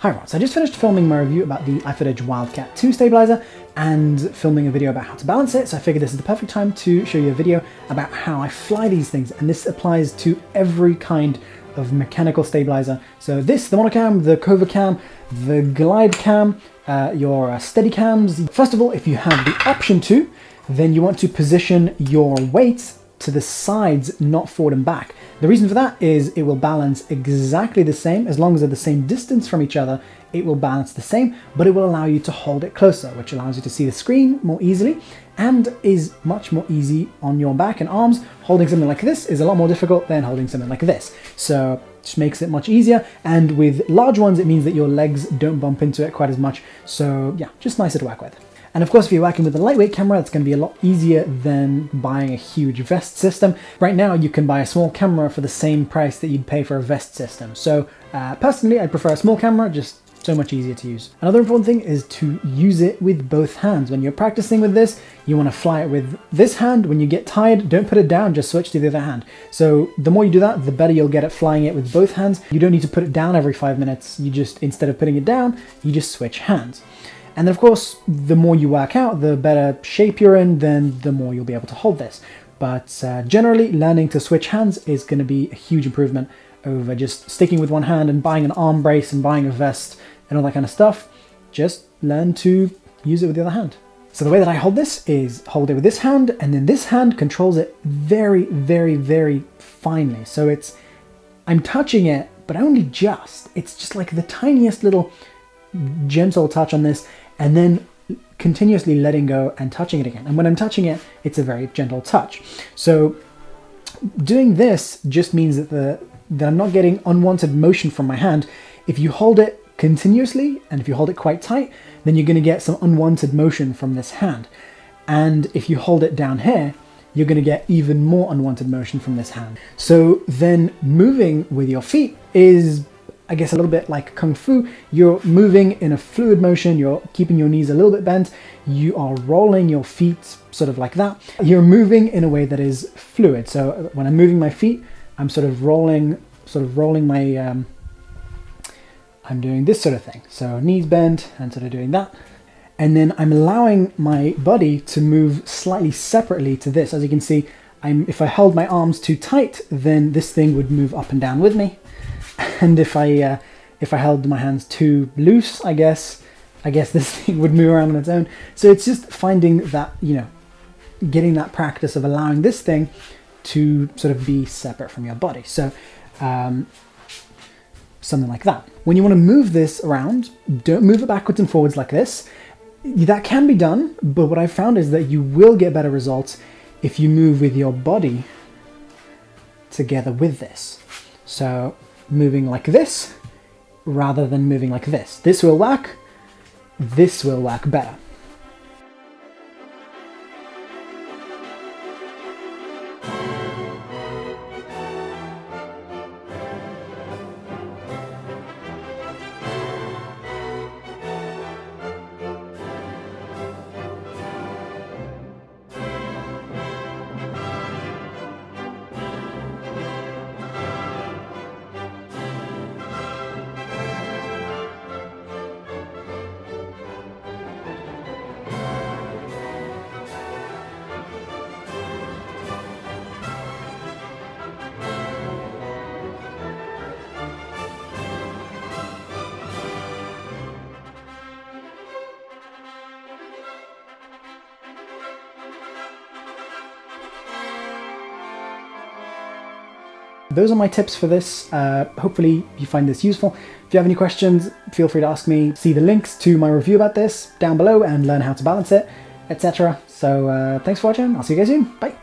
Hi everyone, so I just finished filming my review about the iFootage WildCat 2 stabilizer and filming a video about how to balance it, so I figured this is the perfect time to show you a video about how I fly these things, and this applies to every kind of mechanical stabilizer. So this, the monocam, the cover cam, the glide cam, your steady cams. First of all, if you have the option to, then you want to position your weight to the sides, not forward and back. The reason for that is it will balance exactly the same. As long as they're the same distance from each other, it will balance the same, but it will allow you to hold it closer, which allows you to see the screen more easily and is much more easy on your back and arms. Holding something like this is a lot more difficult than holding something like this. So it just makes it much easier. And with large ones, it means that your legs don't bump into it quite as much. So yeah, just nicer to work with. And of course, if you're working with a lightweight camera, it's going to be a lot easier than buying a huge vest system. Right now, you can buy a small camera for the same price that you'd pay for a vest system. So personally, I prefer a small camera, just so much easier to use. Another important thing is to use it with both hands. When you're practicing with this, you want to fly it with this hand. When you get tired, don't put it down, just switch to the other hand. So the more you do that, the better you'll get at flying it with both hands. You don't need to put it down every 5 minutes. You just, instead of putting it down, you just switch hands. And then of course, the more you work out, the better shape you're in, then the more you'll be able to hold this. But generally, learning to switch hands is going to be a huge improvement over just sticking with one hand and buying an arm brace and buying a vest and all that kind of stuff. Just learn to use it with the other hand. So the way that I hold this is hold it with this hand, and then this hand controls it very, very, very finely. So I'm touching it, but only just. It's just like the tiniest little gentle touch on this, and then continuously letting go and touching it again. And when I'm touching it, it's a very gentle touch. So doing this just means that I'm not getting unwanted motion from my hand. If you hold it continuously, and if you hold it quite tight, then you're going to get some unwanted motion from this hand. And if you hold it down here, you're going to get even more unwanted motion from this hand. So then moving with your feet is, I guess, a little bit like Kung Fu. You're moving in a fluid motion, you're keeping your knees a little bit bent, you are rolling your feet sort of like that. You're moving in a way that is fluid. So when I'm moving my feet, I'm sort of rolling my, I'm doing this sort of thing. So knees bent and sort of doing that. And then I'm allowing my body to move slightly separately to this. As you can see, if I held my arms too tight, then this thing would move up and down with me. And if I held my hands too loose, I guess this thing would move around on its own. So it's just finding that, getting that practice of allowing this thing to sort of be separate from your body. So something like that. When you want to move this around, don't move it backwards and forwards like this. That can be done, but what I've found is that you will get better results if you move with your body together with this. So moving like this rather than moving like this. This will work better. Those are my tips for this. Hopefully you find this useful. If you have any questions, feel free to ask me. See the links to my review about this down below and learn how to balance it, etc. So thanks for watching. I'll see you guys soon. Bye.